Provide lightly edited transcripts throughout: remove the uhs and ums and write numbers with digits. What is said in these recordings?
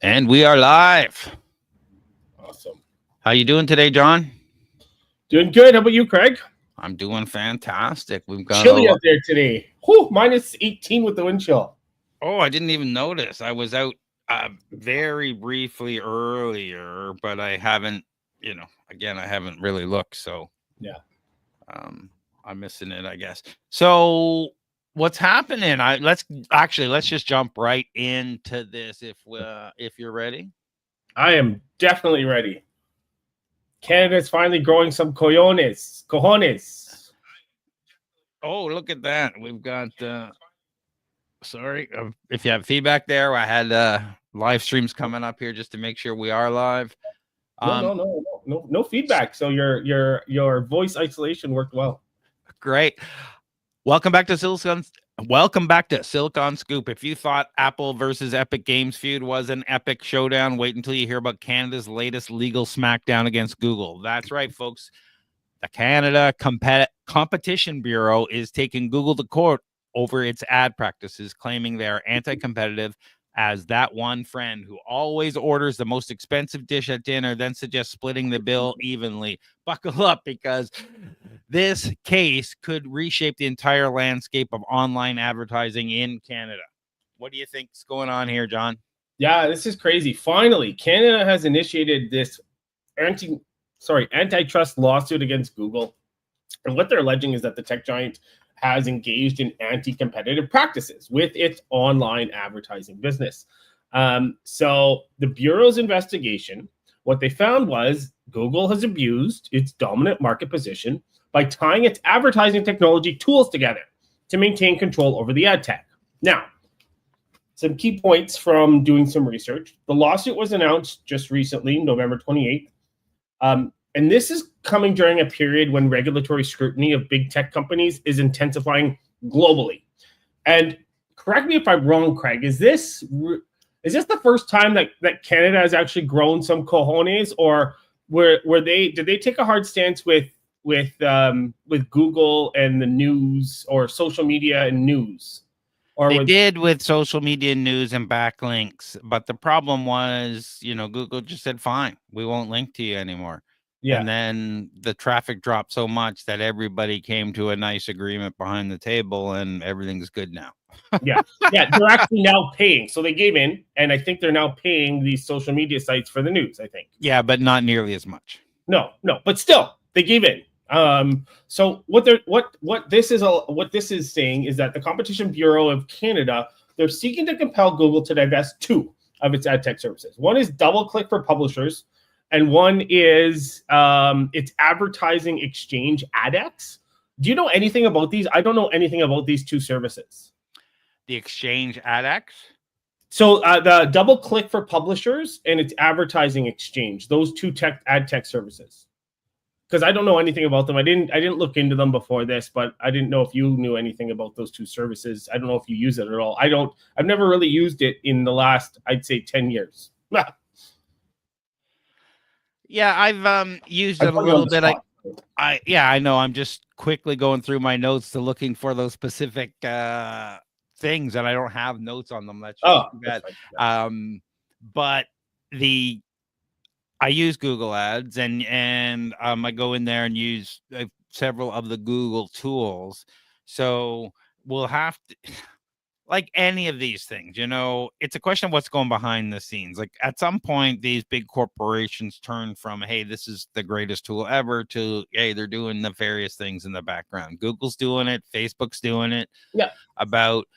And we are live. Awesome. How you doing today, John? Doing good. How about you, Craig? I'm doing fantastic. We've got a Chilly lot. out there today. Whew, minus 18 with the wind chill. Oh, I didn't even notice. I was out very briefly earlier, but I haven't, again, I haven't really looked. So Yeah. um, I'm missing it, I guess. So what's happening? Let's just jump right into this if you're ready. I am definitely ready. Canada's finally growing some cojones. Cojones. Oh, look at that. We've got sorry if you have feedback there. I had live streams coming up here just to make sure we are live. No feedback. So your voice isolation worked well. Great. Welcome back to Silicon Scoop. If you thought Apple versus Epic Games feud was an epic showdown, wait until you hear about Canada's latest legal smackdown against Google. That's right, folks. The Canada Competition Bureau is taking Google to court over its ad practices, claiming they are anti-competitive as that one friend who always orders the most expensive dish at dinner, then suggests splitting the bill evenly. Buckle up, because this case could reshape the entire landscape of online advertising in Canada. What do you think's going on here, John? Yeah, this is crazy. Finally, Canada has initiated this antitrust lawsuit against Google. And what they're alleging is that the tech giant has engaged in anti-competitive practices with its online advertising business. So the Bureau's investigation, what they found was Google has abused its dominant market position by tying its advertising technology tools together to maintain control over the ad tech. Now, some key points from doing some research. The lawsuit was announced just recently, November 28th. And this is coming during a period when regulatory scrutiny of big tech companies is intensifying globally. And correct me if I'm wrong, Craig, is this the first time that Canada has actually grown some cojones, or did they take a hard stance with Google and the news, or social media and news? Or They did with social media news and backlinks, but the problem was, Google just said, fine, we won't link to you anymore. Yeah. And then the traffic dropped so much that everybody came to a nice agreement behind the table and everything's good now. Yeah. They're actually now paying. So they gave in, and I think they're now paying these social media sites for the news, I think. Yeah, but not nearly as much. No, but still, they gave in. So what this is saying is that the Competition Bureau of Canada, they're seeking to compel Google to divest two of its ad tech services. One is DoubleClick for publishers, and one is its advertising exchange AdX. Do you know anything about these? I don't know anything about these two services. The exchange AdX? So the DoubleClick for publishers and its advertising exchange, those two ad tech services. Because I don't know anything about them. I didn't look into them before this, but I didn't know if you knew anything about those two services. I don't know if you use it at all. I've never really used it in the last, I'd say, 10 years. Yeah, I've used it a little bit. I know. I'm just quickly going through my notes to looking for those specific things, and I don't have notes on them. That's just too bad. But I use Google Ads, and I go in there and use several of the Google tools. So we'll have to, like any of these things, it's a question of what's going behind the scenes. Like at some point, these big corporations turn from, hey, this is the greatest tool ever, to, hey, they're doing nefarious things in the background. Google's doing it. Facebook's doing it. Yeah. About,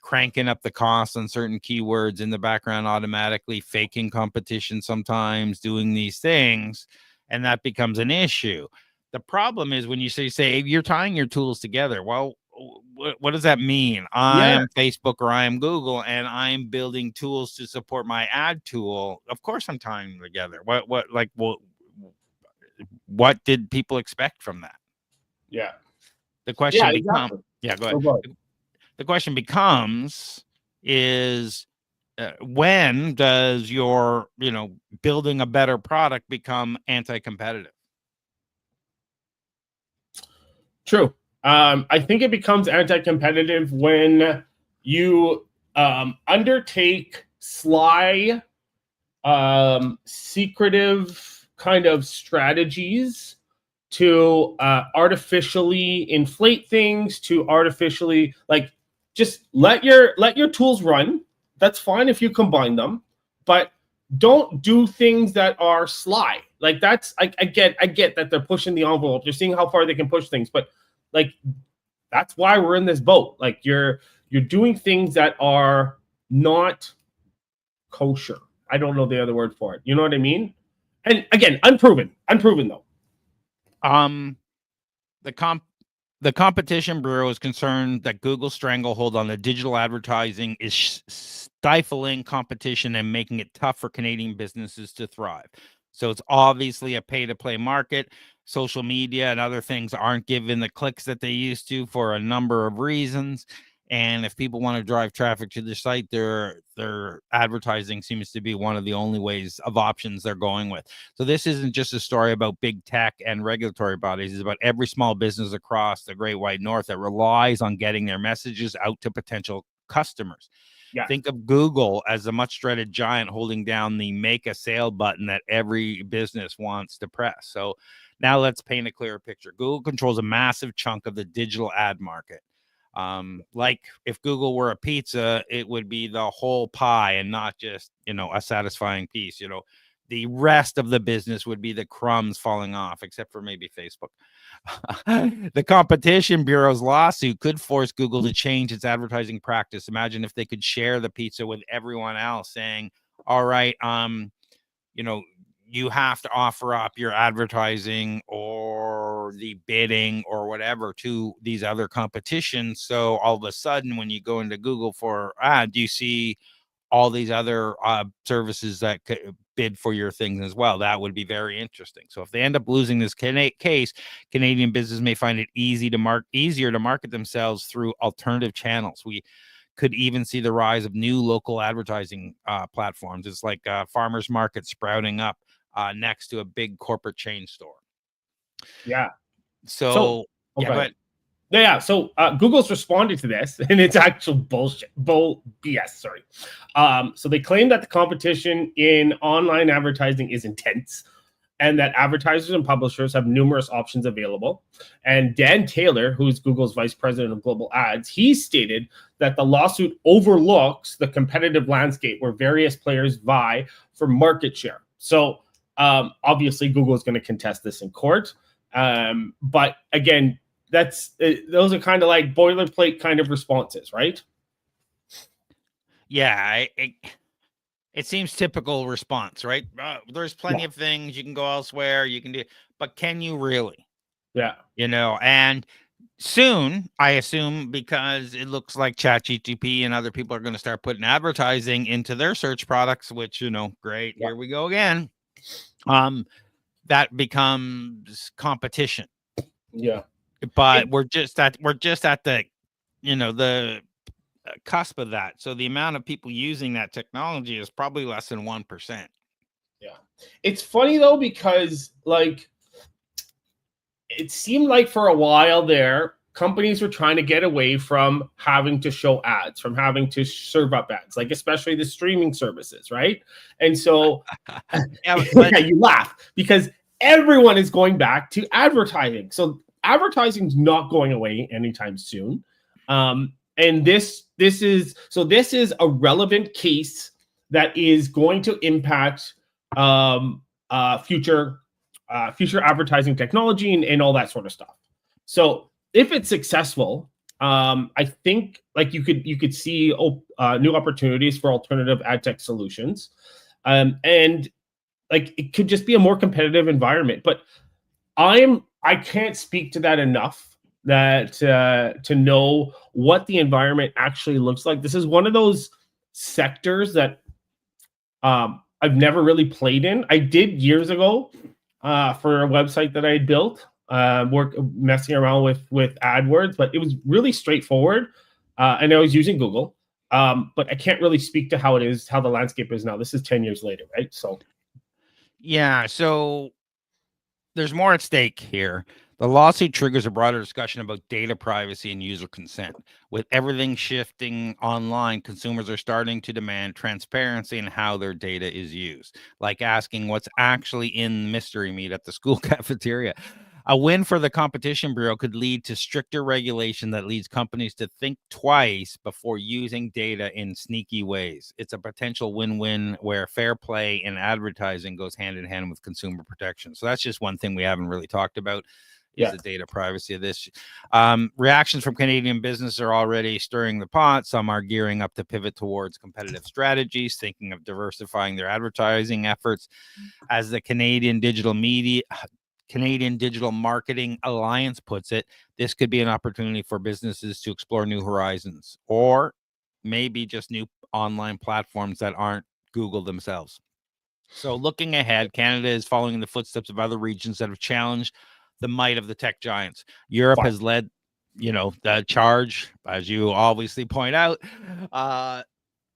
cranking up the costs on certain keywords in the background automatically, faking competition sometimes, doing these things, and that becomes an issue. The problem is when you say you're tying your tools together. Well, what does that mean? I am Facebook or I am Google, and I'm building tools to support my ad tool. Of course, I'm tying them together. What did people expect from that? Yeah. The question becomes, exactly. yeah, go ahead. The question becomes is when does your, building a better product become anti-competitive? True. I think it becomes anti-competitive when you undertake sly, secretive kind of strategies to artificially inflate things, to artificially like just let your tools run. That's fine if you combine them, but don't do things that are sly. Like that's I get that they're pushing the envelope. They're seeing how far they can push things, but like that's why we're in this boat. Like you're doing things that are not kosher. I don't know the other word for it. You know what I mean? And again, unproven though. The Competition Bureau is concerned that Google's stranglehold on the digital advertising is stifling competition and making it tough for Canadian businesses to thrive. So it's obviously a pay-to-play market. Social media and other things aren't given the clicks that they used to for a number of reasons. And if people want to drive traffic to their site, their advertising seems to be one of the only ways of options they're going with. So this isn't just a story about big tech and regulatory bodies. It's about every small business across the Great White North that relies on getting their messages out to potential customers. Yeah. Think of Google as a much dreaded giant holding down the make a sale button that every business wants to press. So now let's paint a clearer picture. Google controls a massive chunk of the digital ad market. Like if Google were a pizza, it would be the whole pie and not just, a satisfying piece. The rest of the business would be the crumbs falling off, except for maybe Facebook. The Competition Bureau's lawsuit could force Google to change its advertising practice. Imagine if they could share the pizza with everyone else, saying, all right, you have to offer up your advertising or the bidding or whatever to these other competitions. So all of a sudden, when you go into Google for ad, you see all these other services that could bid for your things as well. That would be very interesting. So if they end up losing this case, Canadian business may find it easier to market themselves through alternative channels. We could even see the rise of new local advertising platforms. It's like farmers market sprouting up next to a big corporate chain store. Yeah. So okay. Yeah, but yeah, so Google's responded to this, and it's actual BS. Sorry. So they claim that the competition in online advertising is intense, and that advertisers and publishers have numerous options available. And Dan Taylor, who's Google's vice president of global ads, he stated that the lawsuit overlooks the competitive landscape where various players vie for market share. So obviously, Google is going to contest this in court. But again, those are kind of like boilerplate kind of responses, right? Yeah, it seems typical response, right? There's plenty of things you can go elsewhere, you can do, but can you really? Yeah. And soon, I assume, because it looks like ChatGPT and other people are going to start putting advertising into their search products, which, great, here we go again. That becomes competition. Yeah. But we're just at the, the cusp of that. So the amount of people using that technology is probably less than 1%. Yeah. It's funny though, because like it seemed like for a while there, companies were trying to get away from having to show ads, from having to serve up ads, like especially the streaming services, right? And so yeah, you laugh because everyone is going back to advertising. So advertising's not going away anytime soon. And this is a relevant case that is going to impact future advertising technology and all that sort of stuff. So if it's successful, I think like you could see new opportunities for alternative ad tech solutions, and like it could just be a more competitive environment. But I can't speak to that enough to know what the environment actually looks like. This is one of those sectors that I've never really played in. I did years ago for a website that I had built, messing around with AdWords, but it was really straightforward, and I was using Google. But I can't really speak to how the landscape is now. This is 10 years later, right? So yeah, so there's more at stake here. The lawsuit triggers a broader discussion about data privacy and user consent. With everything shifting online, consumers are starting to demand transparency in how their data is used, like asking what's actually in mystery meat at the school cafeteria. A win for the Competition Bureau could lead to stricter regulation that leads companies to think twice before using data in sneaky ways. It's a potential win-win where fair play in advertising goes hand in hand with consumer protection. So that's just one thing we haven't really talked about. Is the data privacy of this. Reactions from Canadian business are already stirring the pot. Some are gearing up to pivot towards competitive strategies, thinking of diversifying their advertising efforts. As the Canadian Digital Marketing Alliance puts it, this could be an opportunity for businesses to explore new horizons, or maybe just new online platforms that aren't Google themselves. So looking ahead, Canada is following in the footsteps of other regions that have challenged the might of the tech giants. Europe has led, the charge, as you obviously point out,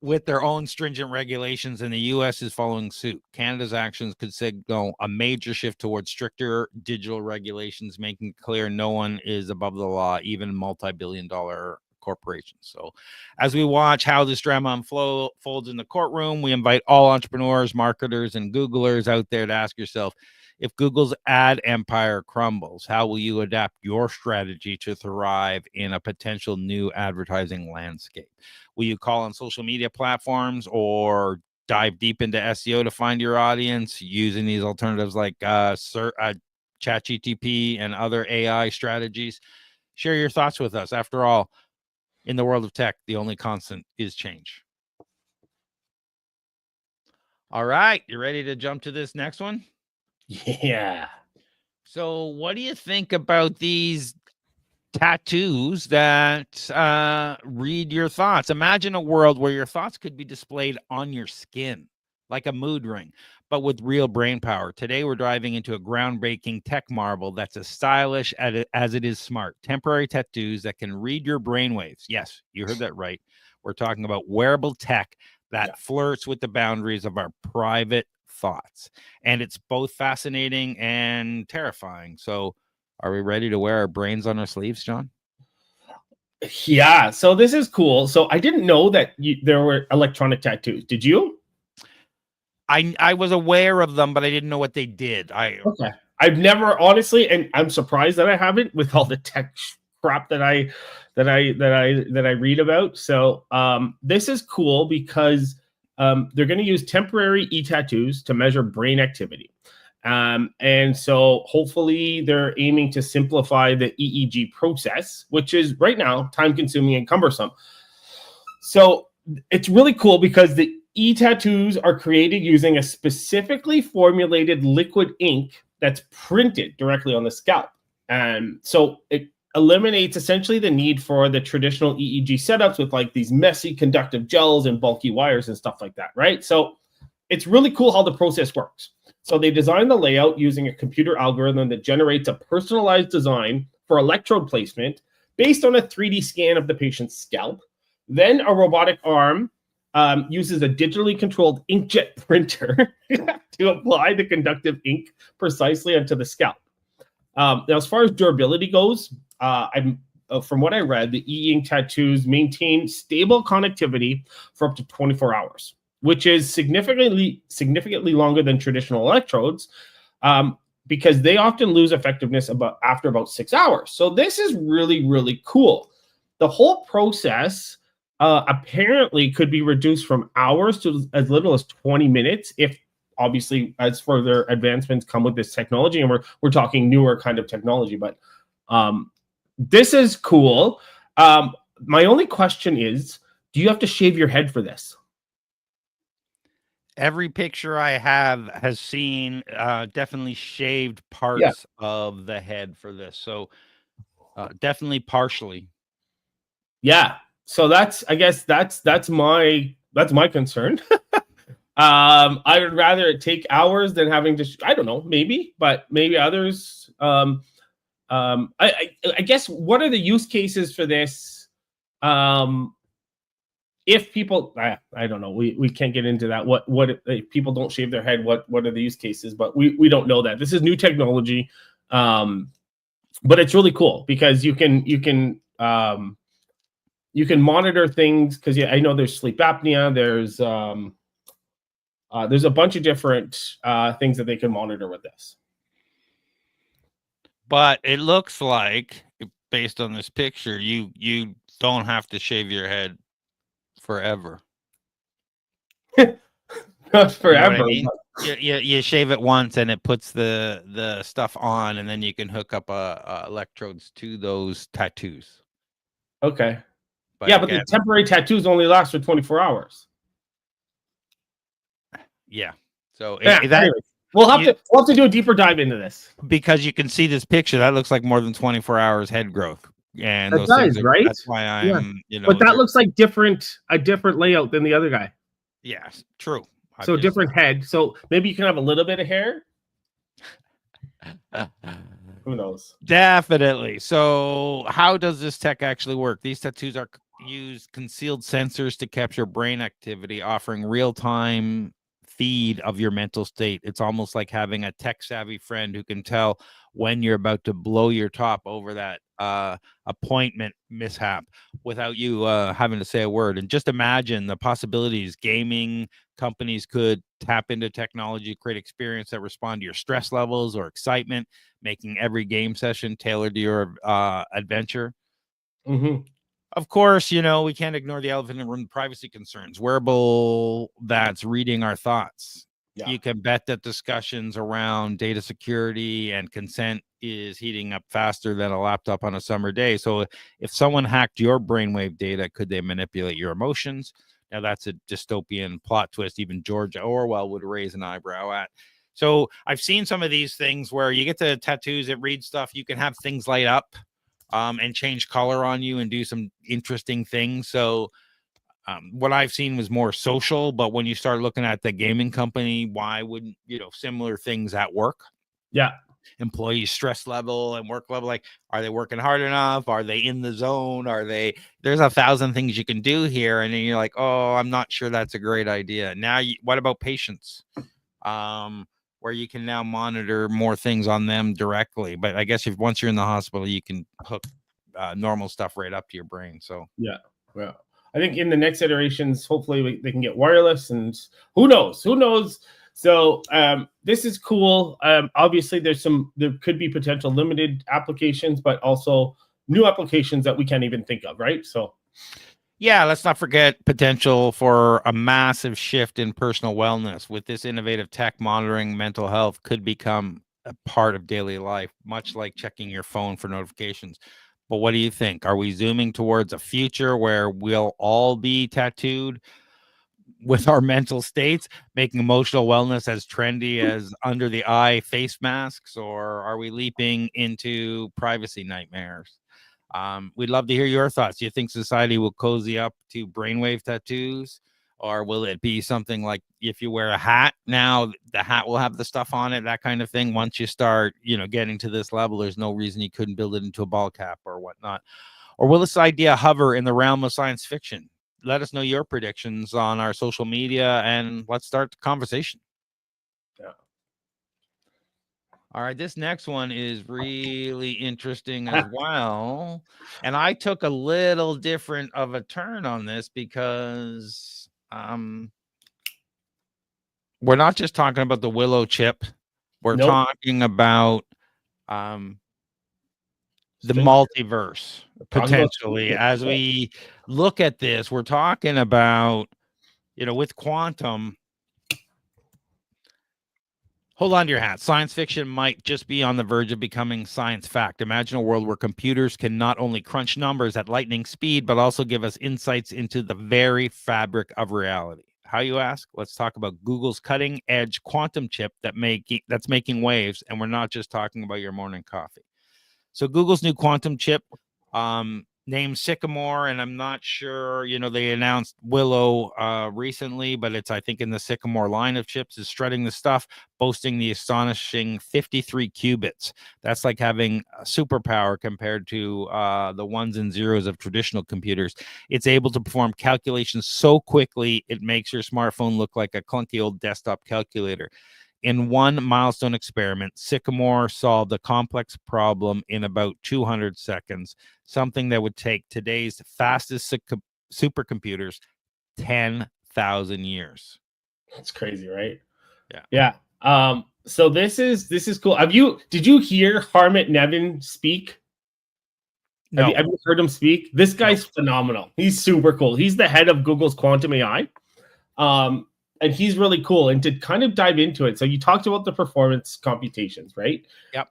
with their own stringent regulations, and the U.S. is following suit. Canada's actions could signal a major shift towards stricter digital regulations, making it clear no one is above the law, even multi-billion-dollar corporations. So as we watch how this drama unfolds in the courtroom, we invite all entrepreneurs, marketers, and Googlers out there to ask yourself, if Google's ad empire crumbles, how will you adapt your strategy to thrive in a potential new advertising landscape? Will you call on social media platforms or dive deep into SEO to find your audience using these alternatives like ChatGPT and other AI strategies? Share your thoughts with us. After all, in the world of tech, the only constant is change. All right, you ready to jump to this next one? Yeah. So what do you think about these tattoos that read your thoughts? Imagine a world where your thoughts could be displayed on your skin, like a mood ring, but with real brain power. Today, we're diving into a groundbreaking tech marvel that's as stylish as it is smart. Temporary tattoos that can read your brainwaves. Yes, you heard that right. We're talking about wearable tech that flirts with the boundaries of our private thoughts. And it's both fascinating and terrifying. So are we ready to wear our brains on our sleeves, John? Yeah. So this is cool. So I didn't know that there were electronic tattoos. Did you? I was aware of them, but I didn't know what they did. Okay. I've never, honestly, and I'm surprised that I haven't, with all the tech crap that I read about. So this is cool because they're going to use temporary e-tattoos to measure brain activity. And so hopefully they're aiming to simplify the EEG process, which is right now time-consuming and cumbersome. So it's really cool because the e-tattoos are created using a specifically formulated liquid ink that's printed directly on the scalp. And so it eliminates essentially the need for the traditional EEG setups with like these messy conductive gels and bulky wires and stuff like that, right? So it's really cool how the process works. So they designed the layout using a computer algorithm that generates a personalized design for electrode placement based on a 3D scan of the patient's scalp. Then a robotic arm uses a digitally controlled inkjet printer to apply the conductive ink precisely onto the scalp. Now, as far as durability goes, from what I read, the e-ink tattoos maintain stable connectivity for up to 24 hours, which is significantly longer than traditional electrodes, because they often lose effectiveness after about 6 hours. So this is really, really cool. The whole process apparently could be reduced from hours to as little as 20 minutes if, obviously, as further advancements come with this technology, and we're talking newer kind of technology, but this is cool. My only question is, do you have to shave your head for this? Every picture I have has seen definitely shaved parts of the head for this. So definitely partially. Yeah. So I guess that's my concern. I would rather it take hours than having to, I don't know, maybe others. I guess, what are the use cases for this? If people, I don't know, we can't get into that. What if people don't shave their head? What are the use cases? But we don't know that. This is new technology. but it's really cool because you can monitor things because I know there's sleep apnea, there's a bunch of different things that they can monitor with this. But it looks like, based on this picture, you don't have to shave your head forever. Not forever. You know what I mean? You shave it once and it puts the stuff on, and then you can hook up electrodes to those tattoos. Okay. But yeah, but the temporary tattoos only last for 24 hours. Yeah. So we'll have to do a deeper dive into this, because you can see this picture that looks like more than 24 hours head growth, and that those does, things right? That's why I'm but that looks like a different layout than the other guy. Yes, true. So different head. So maybe you can have a little bit of hair. Who knows? Definitely. So how does this tech actually work? These tattoos use concealed sensors to capture brain activity, offering real-time feed of your mental state. It's almost like having a tech-savvy friend who can tell when you're about to blow your top over that appointment mishap without you having to say a word. And just imagine the possibilities. Gaming companies could tap into technology, create experience that respond to your stress levels or excitement, making every game session tailored to your adventure. Mm-hmm. Of course, we can't ignore the elephant in the room, privacy concerns. Wearable that's reading our thoughts. Yeah. You can bet that discussions around data security and consent is heating up faster than a laptop on a summer day. So if someone hacked your brainwave data, could they manipulate your emotions? Now that's a dystopian plot twist even George Orwell would raise an eyebrow at. So I've seen some of these things where you get the tattoos, it reads stuff, you can have things light up and change color on you and do some interesting things. So what I've seen was more social, but when you start looking at the gaming company, why wouldn't, similar things at work? Yeah. Employee stress level and work level, like, are they working hard enough? Are they in the zone? There's 1,000 things you can do here. And then you're like, oh, I'm not sure that's a great idea. Now, what about patients? Where you can now monitor more things on them directly. But I guess once you're in the hospital, you can hook normal stuff right up to your brain. So yeah, well, I think in the next iterations, hopefully they can get wireless, and who knows? So this is cool. Obviously, there could be potential limited applications, but also new applications that we can't even think of, right? So. Yeah, let's not forget potential for a massive shift in personal wellness. With this innovative tech, monitoring mental health could become a part of daily life, much like checking your phone for notifications. But what do you think? Are we zooming towards a future where we'll all be tattooed with our mental states, making emotional wellness as trendy as under the eye face masks? Or are we leaping into privacy nightmares? We'd love to hear your thoughts. Do you think society will cozy up to brainwave tattoos, or will it be something like if you wear a hat now, the hat will have the stuff on it, that kind of thing? Once you start, getting to this level, there's no reason you couldn't build it into a ball cap or whatnot. Or will this idea hover in the realm of science fiction? Let us know your predictions on our social media, and let's start the conversation. Yeah. All right, this next one is really interesting as well. And I took a little different of a turn on this because we're not just talking about the Willow chip. We're talking about the multiverse potentially. As we look at this, we're talking about, with quantum. Hold on to your hat. Science fiction might just be on the verge of becoming science fact. Imagine a world where computers can not only crunch numbers at lightning speed, but also give us insights into the very fabric of reality. How, you ask? Let's talk about Google's cutting-edge quantum chip that's making waves, and we're not just talking about your morning coffee. So Google's new quantum chip, named Sycamore, and I'm not sure, they announced Willow recently, but it's, I think, in the Sycamore line of chips, is strutting the stuff, boasting the astonishing 53 qubits. That's like having a superpower compared to the ones and zeros of traditional computers. It's able to perform calculations so quickly, it makes your smartphone look like a clunky old desktop calculator. In one milestone experiment, Sycamore solved a complex problem in about 200 seconds, something that would take today's fastest supercomputers 10,000 years. That's crazy, right? Yeah. Yeah. So this is cool. Did you hear Harmit Nevin speak? No. Have you heard him speak? This guy's phenomenal. He's super cool. He's the head of Google's quantum AI. And he's really cool. And to kind of dive into it, so you talked about the performance computations, right? Yep.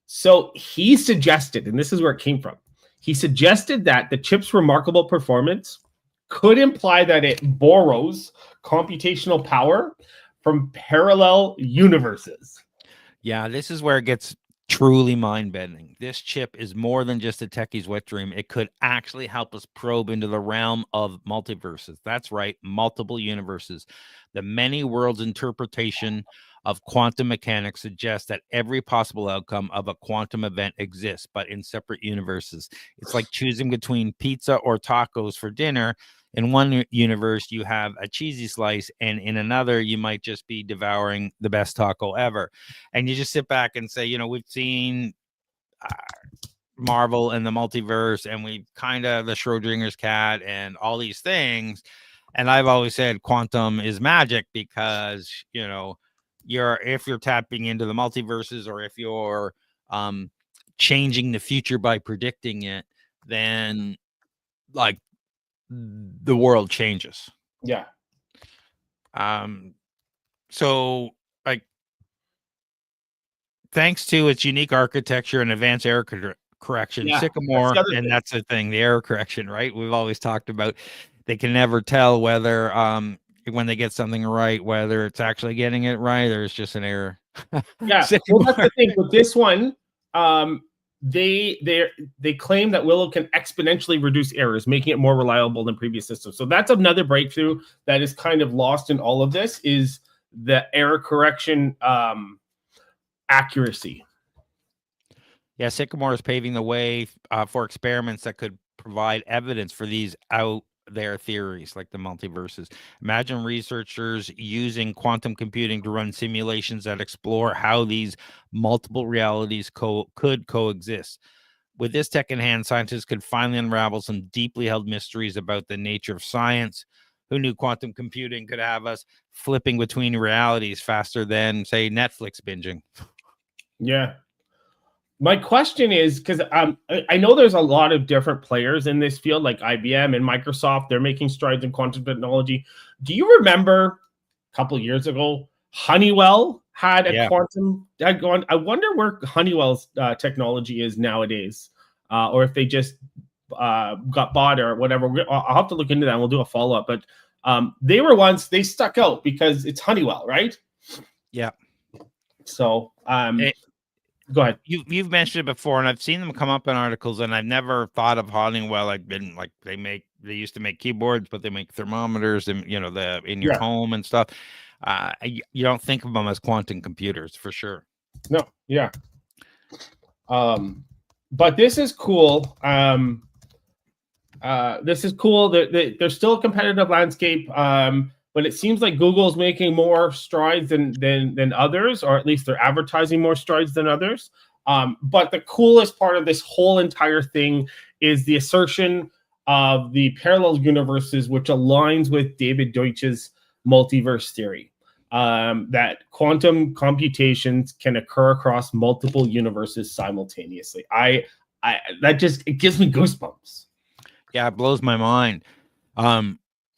So he suggested, and this is where it came from, he suggested that the chip's remarkable performance could imply that it borrows computational power from parallel universes. Yeah, this is where it gets truly mind-bending. This chip is more than just a techie's wet dream. It could actually help us probe into the realm of multiverses. That's right, multiple universes. The many worlds interpretation of quantum mechanics suggests that every possible outcome of a quantum event exists, but in separate universes. It's like choosing between pizza or tacos for dinner. In one universe, you have a cheesy slice, and in another, you might just be devouring the best taco ever. And you just sit back and say, we've seen Marvel and the multiverse, and we've kind of the Schrodinger's cat and all these things. And I've always said quantum is magic because, if you're tapping into the multiverses, or if you're changing the future by predicting it, then like the world changes. Yeah. So like, thanks to its unique architecture and advanced error correction, Sycamore, and that's the thing, the error correction, right? We've always talked about they can never tell whether when they get something right, whether it's actually getting it right or it's just an error. Yeah. Well, that's the thing with this one. They claim that Willow can exponentially reduce errors, making it more reliable than previous systems. So that's another breakthrough that is kind of lost in all of this, is the error correction accuracy. Yeah, Sycamore is paving the way for experiments that could provide evidence for these out there theories like the multiverses. Imagine researchers using quantum computing to run simulations that explore how these multiple realities could coexist. With this tech in hand, scientists could finally unravel some deeply held mysteries about the nature of science. Who knew quantum computing could have us flipping between realities faster than, say, Netflix binging? Yeah. My question is, because I know there's a lot of different players in this field, like IBM and Microsoft. They're making strides in quantum technology. Do you remember a couple of years ago, Honeywell had a quantum? I wonder where Honeywell's technology is nowadays, or if they just got bought or whatever. I'll have to look into that and we'll do a follow-up. But they stuck out because it's Honeywell, right? Yeah. So go ahead. You've mentioned it before, and I've seen them come up in articles, and I've never thought of Honeywell. They used to make keyboards, but they make thermometers and in your home and stuff. You don't think of them as quantum computers for sure. No, yeah. But this is cool. This is cool. There's still a competitive landscape. But it seems like Google's making more strides than others, or at least they're advertising more strides than others. But the coolest part of this whole entire thing is the assertion of the parallel universes, which aligns with David Deutsch's multiverse theory, that quantum computations can occur across multiple universes simultaneously. It gives me goosebumps. Yeah, it blows my mind.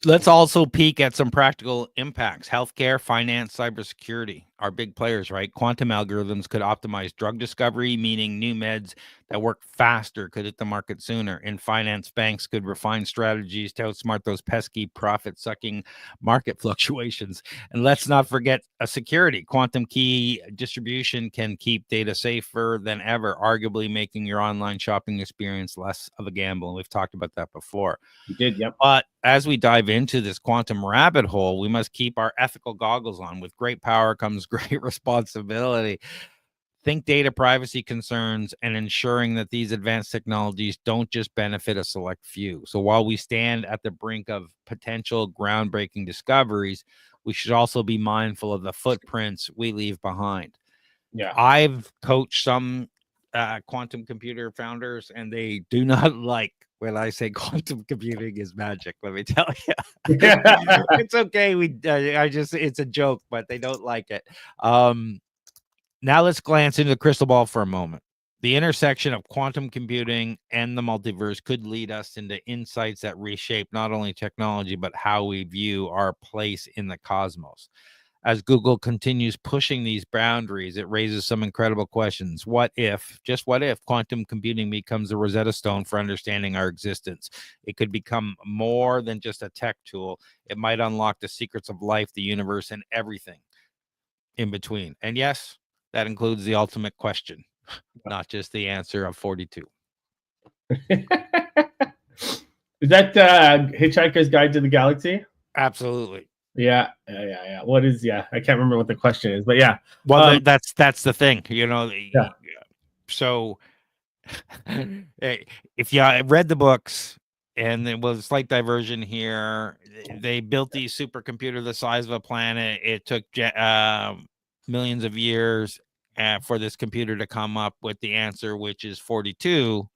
Let's also peek at some practical impacts. Healthcare, finance, cybersecurity are big players, right? Quantum algorithms could optimize drug discovery, meaning new meds that work faster could hit the market sooner. In finance, banks could refine strategies to outsmart those pesky profit-sucking market fluctuations. And let's not forget security. Quantum key distribution can keep data safer than ever, arguably making your online shopping experience less of a gamble. And we've talked about that before. We did, yep. But as we dive into this quantum rabbit hole, we must keep our ethical goggles on. With great power comes great responsibility. think data privacy concerns and ensuring that these advanced technologies don't just benefit a select few. So while we stand at the brink of potential groundbreaking discoveries, we should also be mindful of the footprints we leave behind. Yeah. I've coached some quantum computer founders, and they do not like when I say quantum computing is magic. Let me tell you, it's okay. It's a joke, but they don't like it. Now let's glance into the crystal ball for a moment. The intersection of quantum computing and the multiverse could lead us into insights that reshape not only technology, but how we view our place in the cosmos. As Google continues pushing these boundaries, it raises some incredible questions. What if, just what if, quantum computing becomes a Rosetta Stone for understanding our existence? It could become more than just a tech tool. It might unlock the secrets of life, the universe, and everything in between. And yes, that includes the ultimate question, not just the answer of 42. Is that Hitchhiker's Guide to the Galaxy? Absolutely. Yeah. What is? Yeah, I can't remember what the question is, but yeah. Well, that's the thing, you know. Yeah. So, if you read the books, and there was a slight diversion here, they built these supercomputer the size of a planet. It took millions of years for this computer to come up with the answer, which is 42.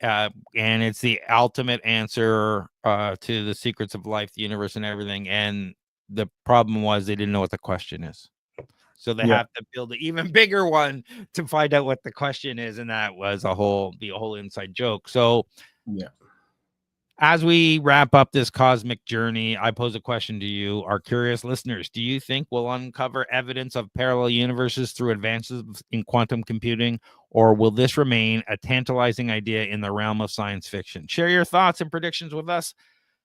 And it's the ultimate answer to the secrets of life, the universe, and everything. And the problem was they didn't know what the question is. So they have to build an even bigger one to find out what the question is. And that was the whole inside joke. So as we wrap up this cosmic journey, I pose a question to you, our curious listeners. Do you think we'll uncover evidence of parallel universes through advances in quantum computing, or will this remain a tantalizing idea in the realm of science fiction? Share your thoughts and predictions with us,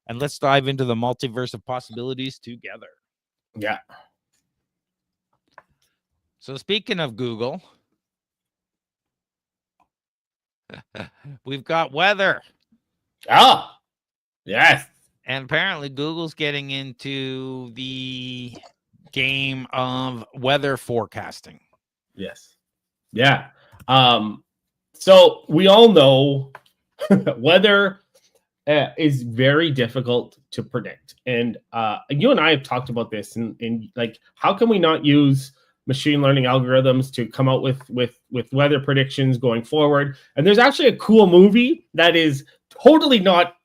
and let's dive into the multiverse of possibilities together. Yeah. So speaking of Google, we've got weather. Oh, yes. And apparently Google's getting into the game of weather forecasting. Yes. Yeah. So we all know weather is very difficult to predict. And you and I have talked about this in like, how can we not use machine learning algorithms to come out with weather predictions going forward? And there's actually a cool movie that is totally not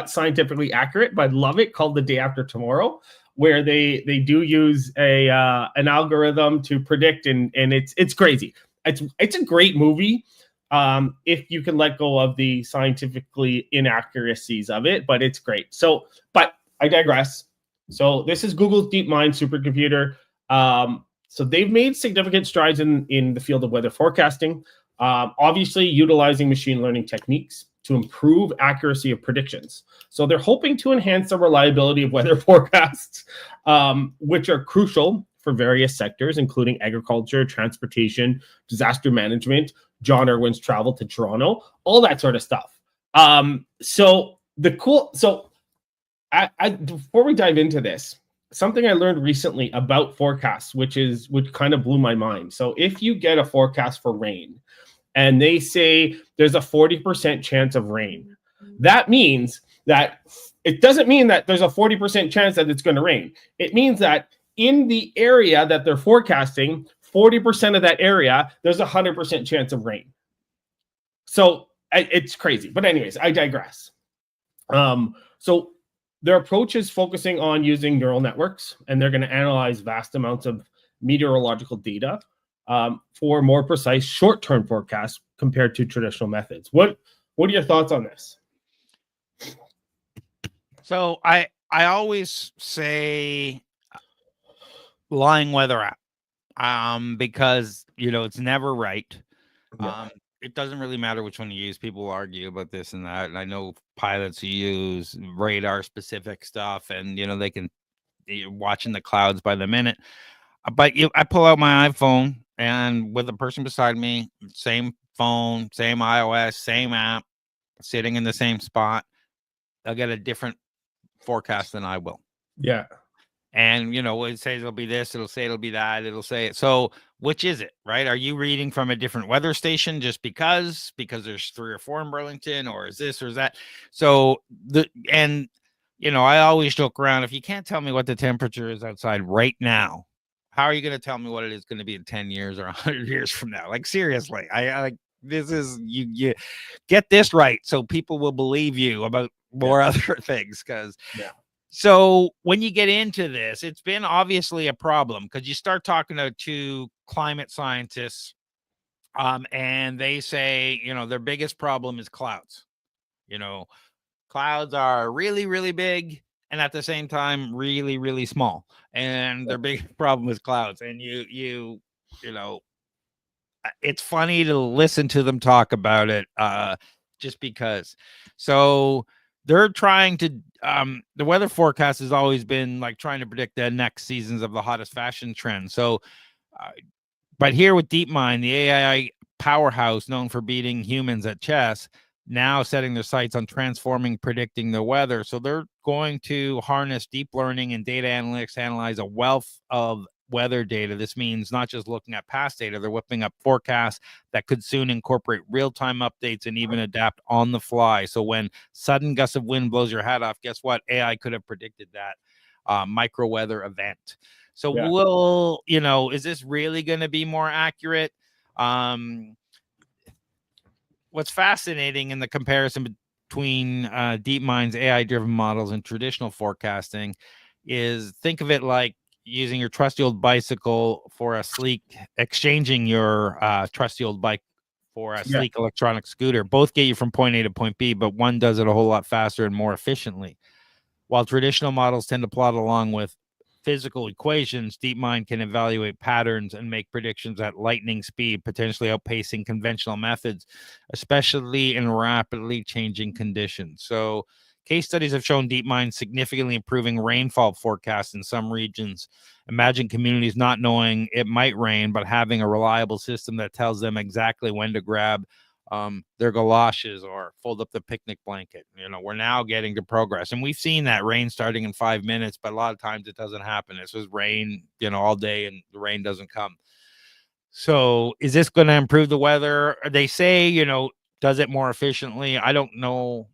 scientifically accurate, but I love it, called The Day After Tomorrow, where they do use an algorithm to predict, and it's crazy. It's a great movie if you can let go of the scientifically inaccuracies of it, but it's great. So, but I digress. So this is Google's DeepMind supercomputer. So they've made significant strides in the field of weather forecasting, obviously utilizing machine learning techniques to improve accuracy of predictions. So they're hoping to enhance the reliability of weather forecasts, which are crucial for various sectors, including agriculture, transportation, disaster management, John Irwin's travel to Toronto, all that sort of stuff. So before we dive into this, something I learned recently about forecasts, which kind of blew my mind. So if you get a forecast for rain, and they say there's a 40% chance of rain, that means that it doesn't mean that there's a 40% chance that it's going to rain. It means that in the area that they're forecasting, 40% of that area, there's a 100% chance of rain. So it's crazy. But anyways, I digress. So their approach is focusing on using neural networks, and they're going to analyze vast amounts of meteorological data for more precise short-term forecasts compared to traditional methods. What are your thoughts on this? So I always say lying weather app, because it's never right. It doesn't really matter which one you use. People argue about this and that, and I know pilots who use radar specific stuff, and they can watching the clouds by the minute. But I pull out my iPhone, and with the person beside me, same phone, same iOS, same app, sitting in the same spot, they'll get a different forecast than I will. Yeah. And, it says it'll be this, it'll say it'll be that, it'll say it. So which is it, right? Are you reading from a different weather station just because there's 3 or 4 in Burlington, or is this or is that? So I always joke around, if you can't tell me what the temperature is outside right now, how are you going to tell me what it is going to be in 10 years or 100 years from now? Like, seriously, I like, this is, you get this right so people will believe you about more other things. So when you get into this, it's been obviously a problem because you start talking to climate scientists, and they say, their biggest problem is clouds. Clouds are really, really big, and at the same time, really, really small. And their big problem is clouds. And it's funny to listen to them talk about it, just because. So they're trying to, the weather forecast has always been like trying to predict the next seasons of the hottest fashion trend. So, but here with DeepMind, the AI powerhouse known for beating humans at chess, now setting their sights on transforming, predicting the weather. So they're going to harness deep learning and data analytics to analyze a wealth of weather data. This means not just looking at past data, they're whipping up forecasts that could soon incorporate real-time updates and even adapt on the fly. So when sudden gust of wind blows your hat off, guess what? AI could have predicted that micro weather event. So is this really going to be more accurate? What's fascinating in the comparison between DeepMind's AI-driven models and traditional forecasting is, think of it like using your trusty old bicycle for a sleek, exchanging your trusty old bike for a sleek electronic scooter. Both get you from point A to point B, but one does it a whole lot faster and more efficiently. While traditional models tend to plot along with physical equations, DeepMind can evaluate patterns and make predictions at lightning speed, potentially outpacing conventional methods, especially in rapidly changing conditions. So case studies have shown DeepMind significantly improving rainfall forecasts in some regions. Imagine communities not knowing it might rain, but having a reliable system that tells them exactly when to grab their galoshes or fold up the picnic blanket. We're now getting to progress, and we've seen that rain starting in 5 minutes, but a lot of times it doesn't happen. It's just rain, all day, and the rain doesn't come. So is this going to improve the weather? They say, does it more efficiently? I don't know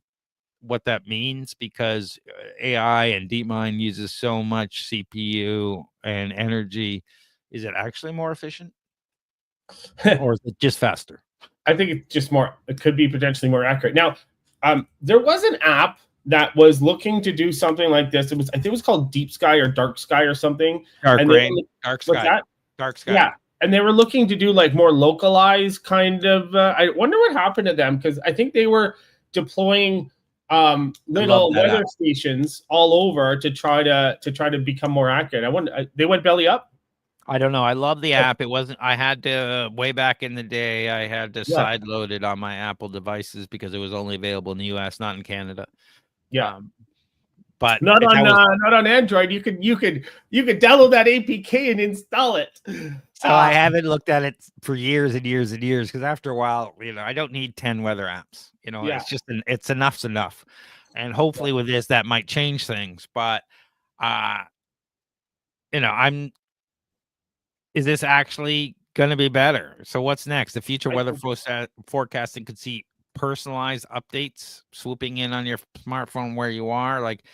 what that means, because AI and DeepMind uses so much CPU and energy. Is it actually more efficient, or is it just faster? I think it's just it could be potentially more accurate. Now, there was an app that was looking to do something like this. I think it was called Deep Sky or Dark Sky or something. Dark Sky. Dark Sky. Yeah. And they were looking to do like more localized kind of, I wonder what happened to them, because I think they were deploying little weather stations all over to try to become more accurate. I wonder, they went belly up. I don't know. I love the app. It wasn't, I had to, way back in the day, I had to side load it on my Apple devices because it was only available in the US, not in Canada. Yeah. But not on Android. You could download that APK and install it. So I haven't looked at it for years and years and years, because after a while, I don't need 10 weather apps. It's just it's enough's enough. And hopefully with this, that might change things. But is this actually going to be better? So what's next? The future weather forecasting could see personalized updates swooping in on your smartphone where you are, like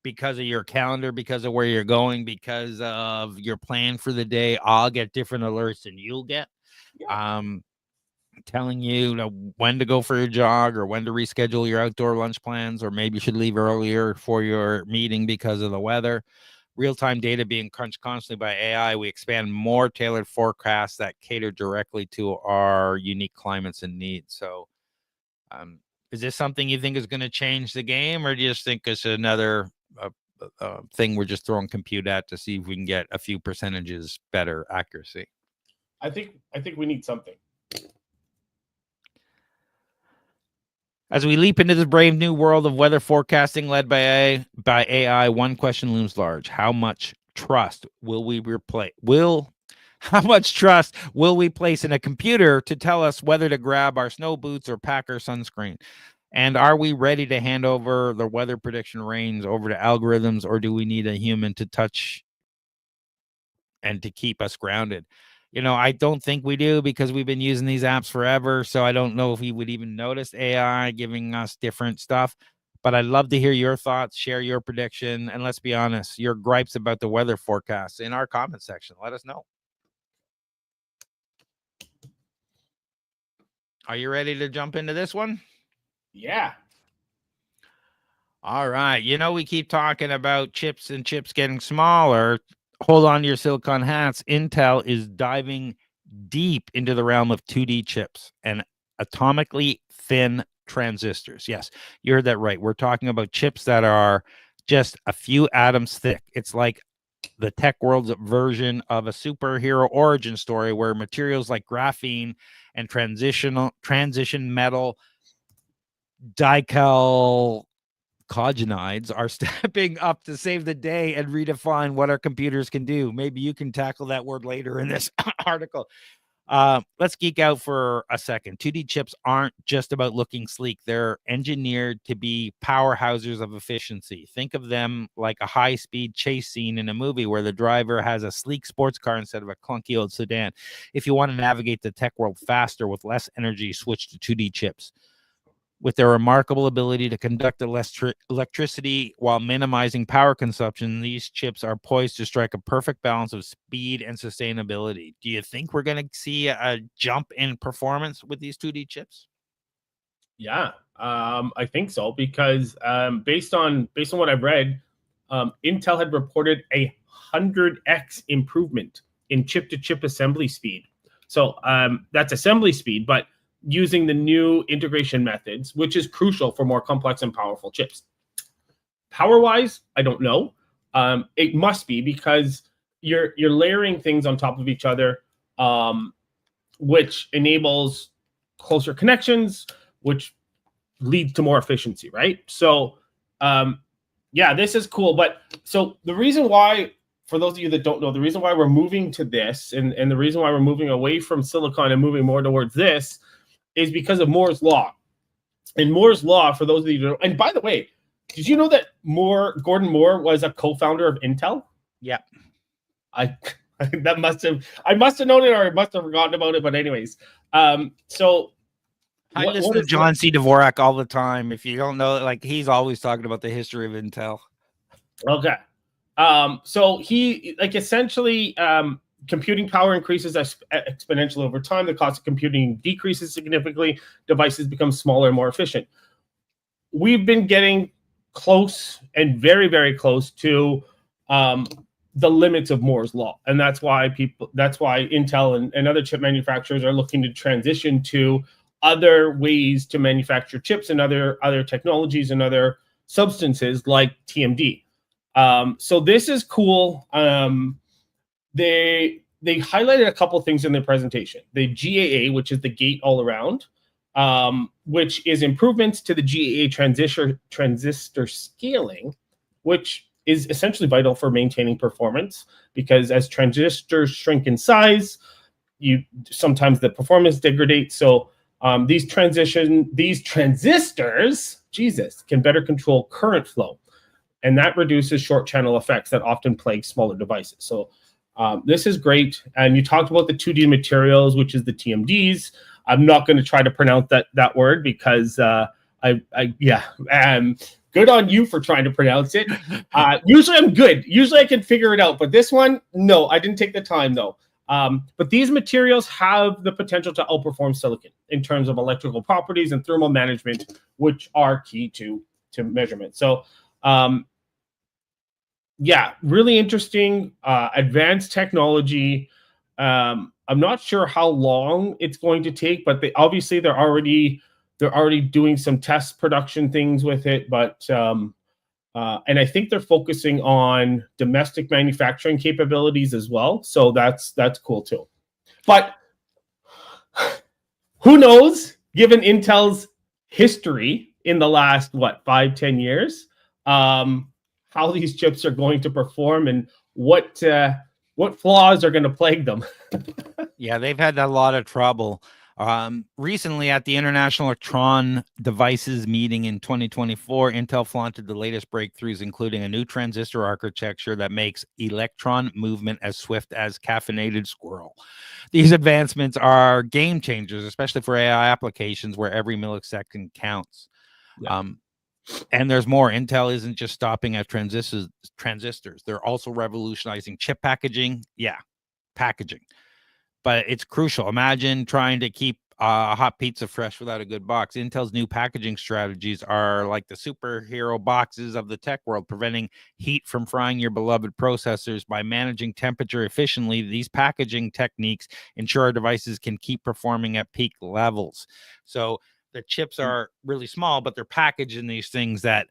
because of your calendar, because of where you're going, because of your plan for the day. I'll get different alerts than you'll get, telling you, when to go for your jog, or when to reschedule your outdoor lunch plans, or maybe you should leave earlier for your meeting because of the weather. Real-time data being crunched constantly by AI, we expand more tailored forecasts that cater directly to our unique climates and needs. So is this something you think is going to change the game, or do you just think it's another thing we're just throwing compute at to see if we can get a few percentages better accuracy? I think we need something. As we leap into this brave new world of weather forecasting led by AI, one question looms large: how much trust will we How much trust will we place in a computer to tell us whether to grab our snow boots or pack our sunscreen? And are we ready to hand over the weather prediction reins over to algorithms, or do we need a human to touch and to keep us grounded? I don't think we do, because we've been using these apps forever. So I don't know if we would even notice AI giving us different stuff. But I'd love to hear your thoughts, share your prediction, and let's be honest, your gripes about the weather forecast in our comment section. Let us know. Are you ready to jump into this one? Yeah. All right. We keep talking about chips and chips getting smaller. Hold on to your silicon hats. Intel is diving deep into the realm of 2D chips and atomically thin transistors. Yes, you heard that right. We're talking about chips that are just a few atoms thick. It's like the tech world's version of a superhero origin story, where materials like graphene and transition metal dicalcogenides are stepping up to save the day and redefine what our computers can do. Maybe you can tackle that word later in this article. Let's geek out for a second. 2D chips aren't just about looking sleek. They're engineered to be powerhouses of efficiency. Think of them like a high-speed chase scene in a movie where the driver has a sleek sports car instead of a clunky old sedan. If you want to navigate the tech world faster with less energy, switch to 2D chips. With their remarkable ability to conduct electricity while minimizing power consumption, these chips are poised to strike a perfect balance of speed and sustainability. Do you think we're going to see a jump in performance with these 2D chips? Yeah, I think so, because based on what I've read, Intel had reported 100x improvement in chip-to-chip assembly speed. So that's assembly speed, but using the new integration methods, which is crucial for more complex and powerful chips. Power-wise, I don't know. It must be, because you're layering things on top of each other, which enables closer connections, which leads to more efficiency, right? So, yeah, this is cool. But so the reason why, for those of you that don't know, the reason why we're moving to this, and the reason why we're moving away from silicon and moving more towards this, is because of Moore's Law. And Moore's Law, for those of you who don't, and by the way, did you know that Gordon Moore was a co-founder of Intel? Yeah. I must have known it, or I must have forgotten about it. But anyways, so I listen to John C. Dvorak all the time. If you don't know, like, he's always talking about the history of Intel. Okay. So he, like, essentially, computing power increases exponentially over time. The cost of computing decreases significantly. Devices become smaller and more efficient. We've been getting close, and very, very close to the limits of Moore's Law. And that's why Intel and other chip manufacturers are looking to transition to other ways to manufacture chips and other technologies and other substances like TMD. So this is cool. They highlighted a couple things in their presentation. The GAA, which is the gate all around, which is improvements to the GAA transistor scaling, which is essentially vital for maintaining performance, because as transistors shrink in size, sometimes the performance degrades. So these transistors, can better control current flow, and that reduces short channel effects that often plague smaller devices. So this is great. And you talked about the 2D materials, which is the TMDs. I'm not going to try to pronounce that word, because good on you for trying to pronounce it. Usually I'm good. Usually I can figure it out. But this one, no, I didn't take the time, though. But these materials have the potential to outperform silicon in terms of electrical properties and thermal management, which are key to measurement. So, yeah, really interesting, advanced technology. I'm not sure how long it's going to take, but they're already doing some test production things with it. But and I think they're focusing on domestic manufacturing capabilities as well. So that's cool too. But who knows, given Intel's history in the last 5-10 years, how these chips are going to perform, and what flaws are going to plague them. Yeah, they've had a lot of trouble. Recently, at the International Electron Devices meeting in 2024, Intel flaunted the latest breakthroughs, including a new transistor architecture that makes electron movement as swift as caffeinated squirrel. These advancements are game changers, especially for AI applications where every millisecond counts. Yeah. And there's more. Intel isn't just stopping at transistors. They're also revolutionizing chip packaging. Yeah, packaging. But it's crucial. Imagine trying to keep a hot pizza fresh without a good box. Intel's new packaging strategies are like the superhero boxes of the tech world, preventing heat from frying your beloved processors. By managing temperature efficiently, these packaging techniques ensure our devices can keep performing at peak levels. So the chips are really small, but they're packaged in these things that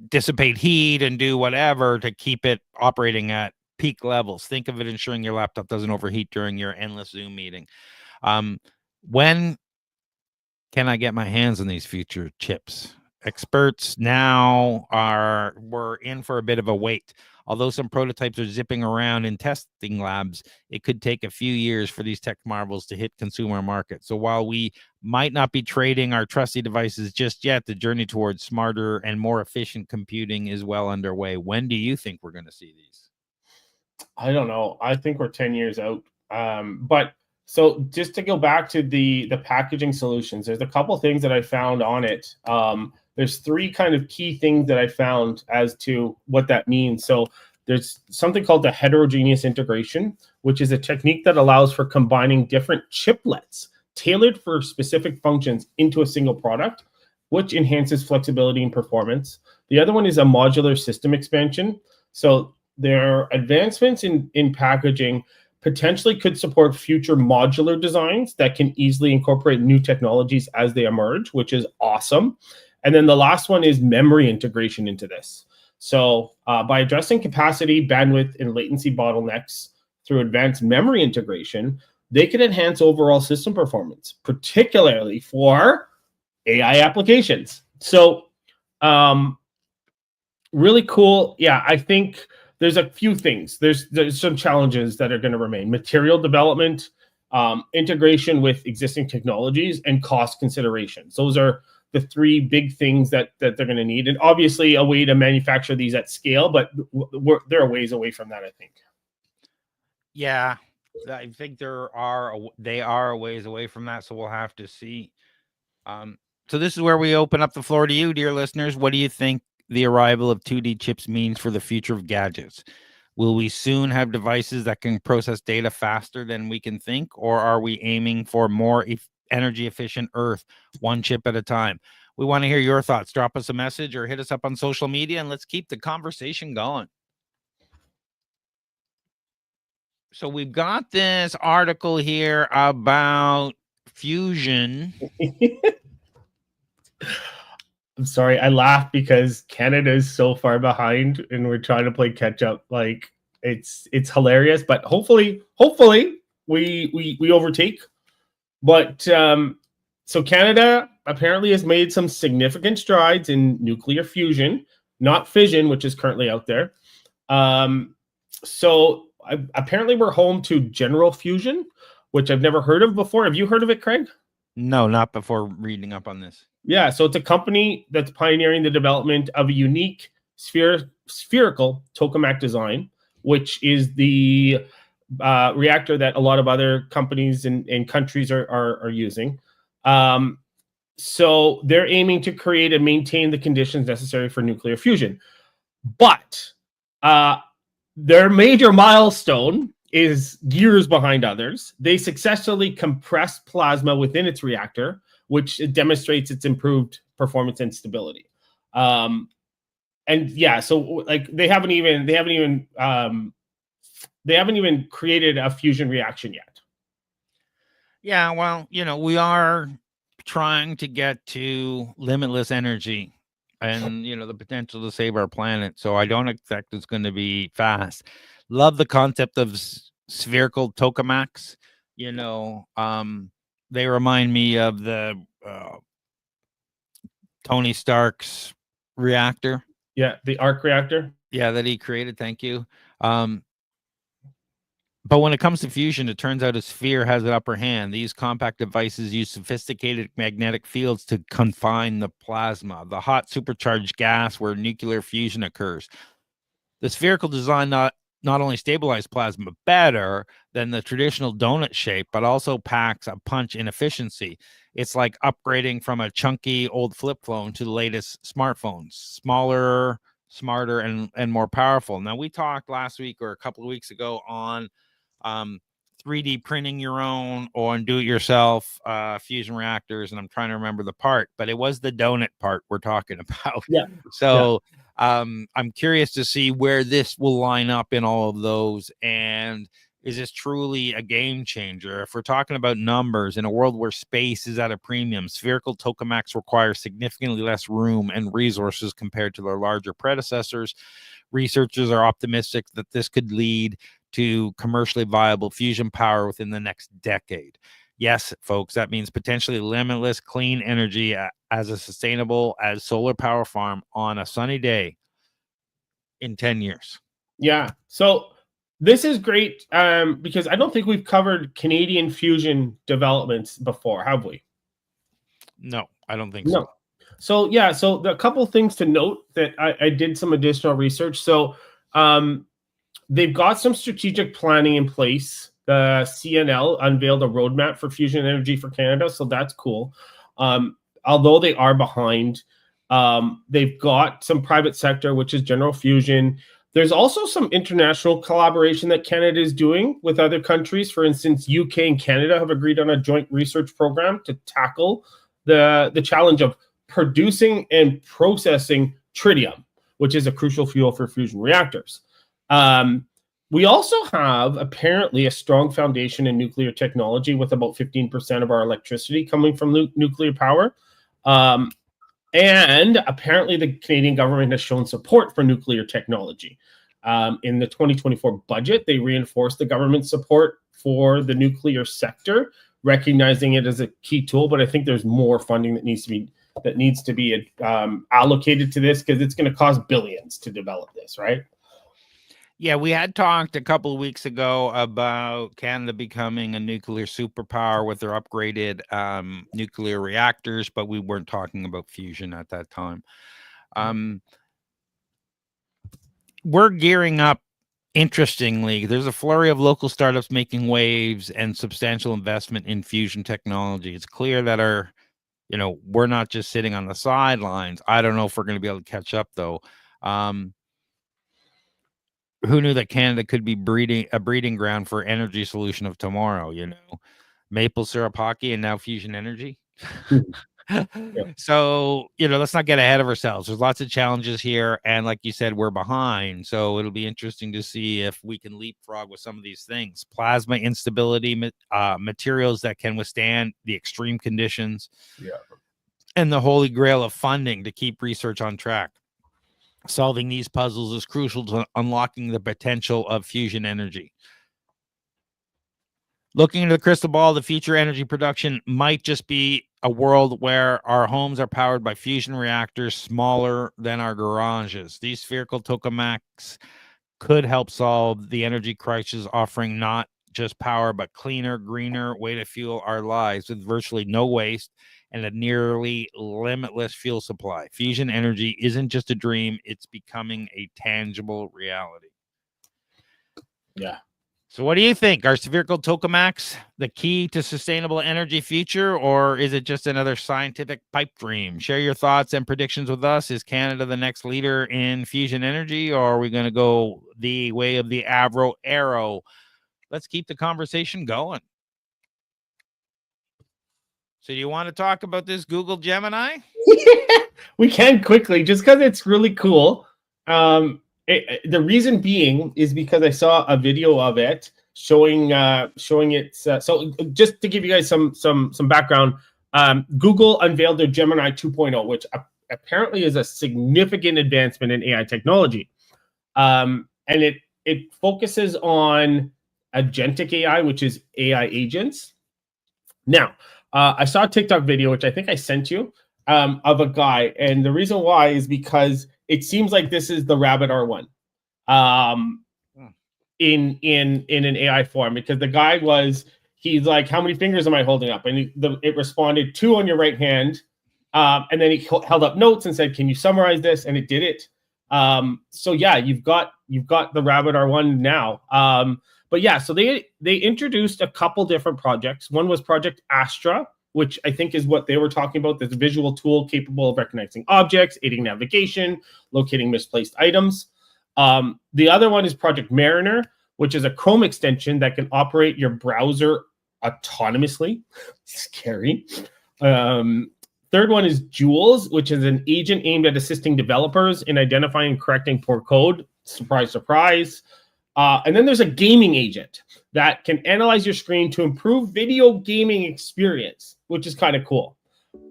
dissipate heat and do whatever to keep it operating at peak levels. Think of it ensuring your laptop doesn't overheat during your endless Zoom meeting. When can I get my hands on these future chips? Experts now we're in for a bit of a wait. Although some prototypes are zipping around in testing labs, it could take a few years for these tech marvels to hit consumer market. So while we might not be trading our trusty devices just yet, the journey towards smarter and more efficient computing is well underway. When do you think we're going to see these? I don't know. I think we're 10 years out. But so just to go back to the packaging solutions, there's a couple things that I found on it. There's three kind of key things that I found as to what that means. So there's something called the heterogeneous integration, which is a technique that allows for combining different chiplets tailored for specific functions into a single product, which enhances flexibility and performance. The other one is a modular system expansion. So there are advancements in packaging potentially could support future modular designs that can easily incorporate new technologies as they emerge, which is awesome. And then the last one is memory integration into this. So by addressing capacity, bandwidth, and latency bottlenecks through advanced memory integration, they can enhance overall system performance, particularly for AI applications. So really cool. Yeah, I think there's a few things. There's some challenges that are going to remain: material development, integration with existing technologies, and cost considerations. Those are the three big things that they're going to need, and obviously a way to manufacture these at scale. But they're a ways away from that, I think. Yeah, I think they are a ways away from that, so we'll have to see. So this is where we open up the floor to you, dear listeners. What do you think the arrival of 2D chips means for the future of gadgets? Will we soon have devices that can process data faster than we can think, or are we aiming for more energy efficient Earth, one chip at a time? We want to hear your thoughts. Drop us a message or hit us up on social media, and let's keep the conversation going. So we've got this article here about fusion. I'm sorry, I laugh because Canada is so far behind and we're trying to play catch up. Like it's hilarious, but hopefully we overtake. But so Canada apparently has made some significant strides in nuclear fusion, not fission, which is currently out there. So apparently we're home to general fusion, which I've never heard of before. Have you heard of it, Craig? No, not before reading up on this. Yeah, so it's a company that's pioneering the development of a unique spherical tokamak design, which is the reactor that a lot of other companies and countries are using. So they're aiming to create and maintain the conditions necessary for nuclear fusion. But their major milestone is years behind others. They successfully compressed plasma within its reactor, which demonstrates its improved performance and stability. And yeah, so like they haven't even created a fusion reaction yet. Yeah, well, we are trying to get to limitless energy and the potential to save our planet. So I don't expect it's going to be fast. Love the concept of spherical tokamaks. They remind me of the Tony Stark's reactor. Yeah, the arc reactor. Yeah, that he created. Thank you. But when it comes to fusion, it turns out a sphere has an upper hand. These compact devices use sophisticated magnetic fields to confine the plasma, the hot supercharged gas where nuclear fusion occurs. The spherical design not only stabilizes plasma better than the traditional donut shape, but also packs a punch in efficiency. It's like upgrading from a chunky old flip phone to the latest smartphones, smaller, smarter, and more powerful. Now, we talked last week or a couple of weeks ago on 3D printing your own or do-it-yourself fusion reactors, and I'm trying to remember the part, but it was the donut part we're talking about. Yeah. So I'm curious to see where this will line up in all of those, and is this truly a game changer? If we're talking about numbers in a world where space is at a premium, spherical tokamaks require significantly less room and resources compared to their larger predecessors. Researchers are optimistic that this could lead to commercially viable fusion power within the next decade. Yes, folks, that means potentially limitless clean energy as a sustainable as solar power farm on a sunny day in 10 years. Yeah. So this is great because I don't think we've covered Canadian fusion developments before, have we? No, I don't think so. So yeah, so the couple things to note that I did some additional research. So they've got some strategic planning in place. The CNL unveiled a roadmap for fusion energy for Canada, so that's cool. Although they are behind, they've got some private sector, which is General Fusion. There's also some international collaboration that Canada is doing with other countries. For instance, UK and Canada have agreed on a joint research program to tackle the challenge of producing and processing tritium, which is a crucial fuel for fusion reactors. We also have apparently a strong foundation in nuclear technology with about 15% of our electricity coming from nuclear power. And apparently the Canadian government has shown support for nuclear technology. In the 2024 budget, they reinforced the government support for the nuclear sector, recognizing it as a key tool. But I think there's more funding that needs to be allocated to this because it's going to cost billions to develop this, right? Yeah, we had talked a couple of weeks ago about Canada becoming a nuclear superpower with their upgraded nuclear reactors, but we weren't talking about fusion at that time. We're gearing up. Interestingly, there's a flurry of local startups making waves and substantial investment in fusion technology. It's clear that we're not just sitting on the sidelines. I don't know if we're going to be able to catch up, though. Who knew that Canada could be a breeding ground for energy solution of tomorrow? Maple syrup hockey and now fusion energy. Yeah. So, let's not get ahead of ourselves. There's lots of challenges here. And like you said, we're behind. So it'll be interesting to see if we can leapfrog with some of these things. Plasma instability, materials that can withstand the extreme conditions, and the holy grail of funding to keep research on track. Solving these puzzles is crucial to unlocking the potential of fusion energy. Looking into the crystal ball, the future energy production might just be a world where our homes are powered by fusion reactors smaller than our garages. These spherical tokamaks could help solve the energy crisis, offering not just power, but cleaner, greener way to fuel our lives with virtually no waste and a nearly limitless fuel supply. Fusion energy isn't just a dream, it's becoming a tangible reality. Yeah. So what do you think? Are spherical tokamaks the key to sustainable energy future, or is it just another scientific pipe dream? Share your thoughts and predictions with us. Is Canada the next leader in fusion energy, or are we going to go the way of the Avro Arrow? Let's keep the conversation going. So do you want to talk about this Google Gemini? We can quickly, just because it's really cool. The reason being is because I saw a video of it showing it. So just to give you guys some background, Google unveiled their Gemini 2.0, which apparently is a significant advancement in AI technology. And it focuses on agentic AI, which is AI agents. Now, I saw a TikTok video, which I think I sent you, of a guy. And the reason why is because it seems like this is the Rabbit R1. in an AI form, because the guy he's like, how many fingers am I holding up? And it responded 2 on your right hand. And then he held up notes and said, can you summarize this? And it did it. So yeah, you've got the Rabbit R1 now. But yeah, so they introduced a couple different projects. One was Project Astra, which I think is what they were talking about. This visual tool capable of recognizing objects, aiding navigation, locating misplaced items. The other one is Project Mariner, which is a Chrome extension that can operate your browser autonomously. Scary. Third one is Jules, which is an agent aimed at assisting developers in identifying and correcting poor code. Surprise, surprise. And then there's a gaming agent that can analyze your screen to improve video gaming experience, which is kind of cool.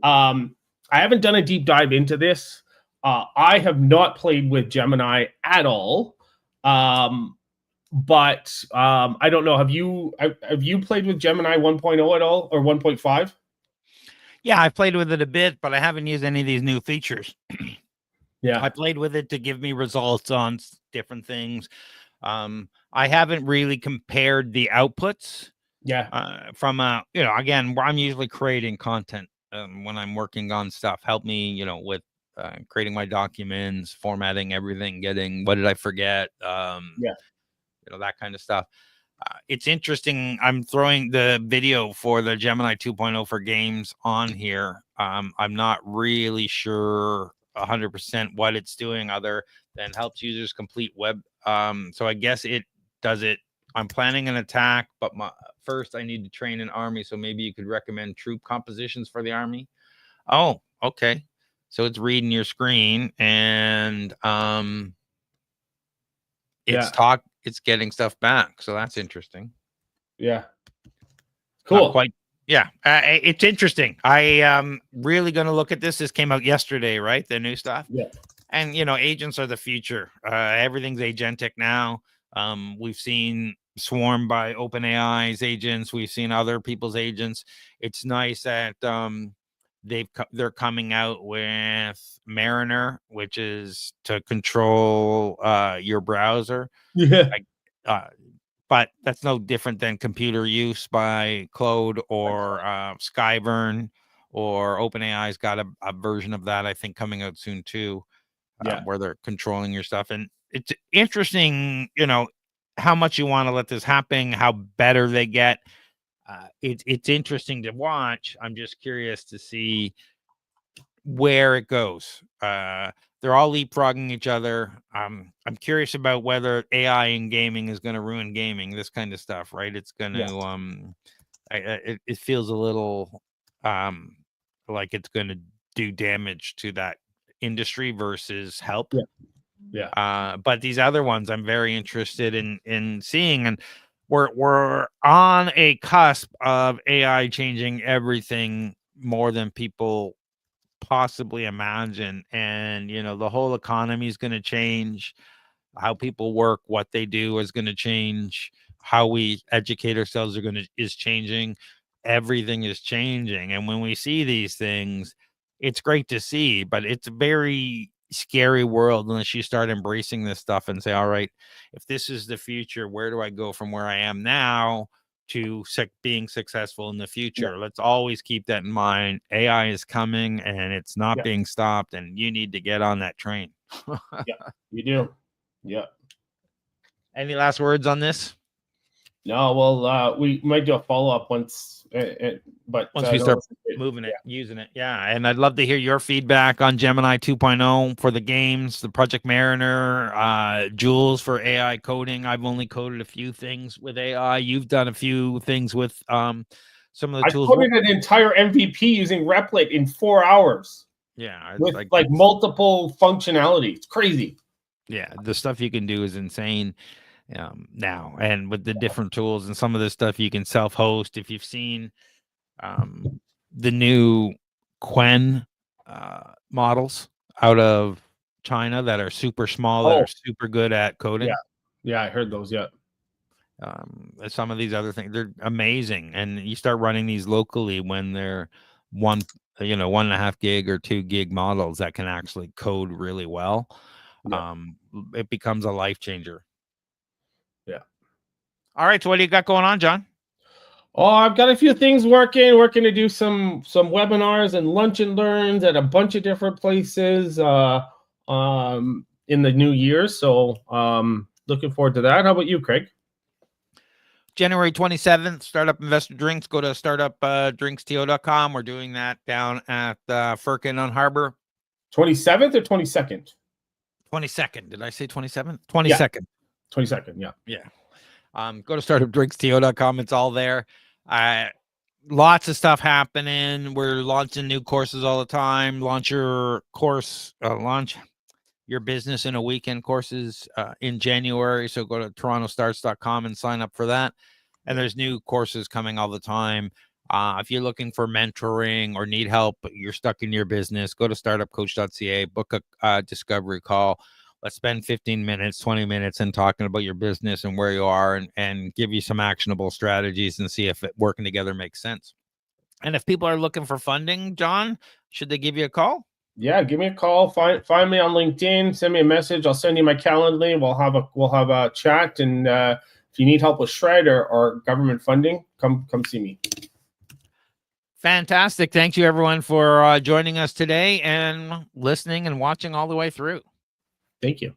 I haven't done a deep dive into this. I have not played with Gemini at all. But I don't know. Have you played with Gemini 1.0 at all, or 1.5? Yeah, I played with it a bit, but I haven't used any of these new features. Yeah, I played with it to give me results on different things. I haven't really compared the outputs. Yeah. From again, I'm usually creating content when I'm working on stuff. Help me, with creating my documents, formatting everything, getting what did I forget? Yeah. That kind of stuff. It's interesting. I'm throwing the video for the Gemini 2.0 for games on here. I'm not really sure 100% what it's doing other than helps users complete web. So I guess it does it. I'm planning an attack, but first I need to train an army. So maybe you could recommend troop compositions for the army. Oh, okay. So it's reading your screen and it's getting stuff back. So that's interesting. Yeah. Cool. Not quite. Yeah. It's interesting. I really going to look at this. This came out yesterday, right? The new stuff. Yeah. And, agents are the future. Everything's agentic now. We've seen swarmed by OpenAI's agents. We've seen other people's agents. It's nice that they're coming out with Mariner, which is to control your browser. Yeah. But that's no different than computer use by Claude or Skyburn, or OpenAI's got a version of that, I think, coming out soon too, where they're controlling your stuff. And it's interesting, how much you want to let this happen, how better they get. It's interesting to watch. I'm just curious to see where it goes. They're all leapfrogging each other. I'm curious about whether AI in gaming is going to ruin gaming, this kind of stuff, right? It's going to it feels a little like it's going to do damage to that industry versus help. Yeah. But these other ones I'm very interested in seeing, and we're on a cusp of AI changing everything more than people possibly imagine. And the whole economy is going to change. How people work, what they do is going to change. How we educate ourselves is changing. Everything is changing. And when we see these things, it's great to see, but it's a very scary world unless you start embracing this stuff and say, all right, if this is the future, where do I go from where I am now to being successful in the future? Let's always keep that in mind. AI is coming and it's not being stopped, and you need to get on that train. Yeah, you do. Yeah. Any last words on this? No, well, we might do a follow-up once we start moving it, using it. Yeah. And I'd love to hear your feedback on Gemini 2.0 for the games, the Project Mariner, Jules for AI coding. I've only coded a few things with AI. You've done a few things with some of the tools. I coded an entire MVP using Replit in 4 hours. Yeah. With like multiple functionality. It's crazy. Yeah. The stuff you can do is insane. Now, and with the different tools and some of this stuff you can self-host. If you've seen the new Quen models out of China that are super small, that are super good at coding. Yeah, I heard those. Yeah. Some of these other things, they're amazing, and you start running these locally when they're 1.5 gig or 2 gig models that can actually code really well. It becomes a life changer. Yeah. All right. So what do you got going on, John? Oh, I've got a few things working to do some webinars and lunch and learns at a bunch of different places in the new year. So looking forward to that. How about you, Craig? January 27th, Startup Investor Drinks. Go to startupdrinksto.com. We're doing that down at Firkin on Harbor. 27th or 22nd? 22nd. Did I say 27th? 22nd. 22nd, yeah. Yeah. Go to startupdrinksto.com. It's all there. Lots of stuff happening. We're launching new courses all the time. Launch your course, launch your business in a weekend courses in January. So go to torontostarts.com and sign up for that. And there's new courses coming all the time. If you're looking for mentoring or need help, you're stuck in your business, go to startupcoach.ca, book a discovery call. Let's spend 15 minutes, 20 minutes and talking about your business and where you are and give you some actionable strategies and see if working together makes sense. And if people are looking for funding, John, should they give you a call? Yeah, give me a call. Find me on LinkedIn. Send me a message. I'll send you my Calendly. We'll have a chat. And if you need help with Shred or government funding, come see me. Fantastic. Thank you, everyone, for joining us today and listening and watching all the way through. Thank you.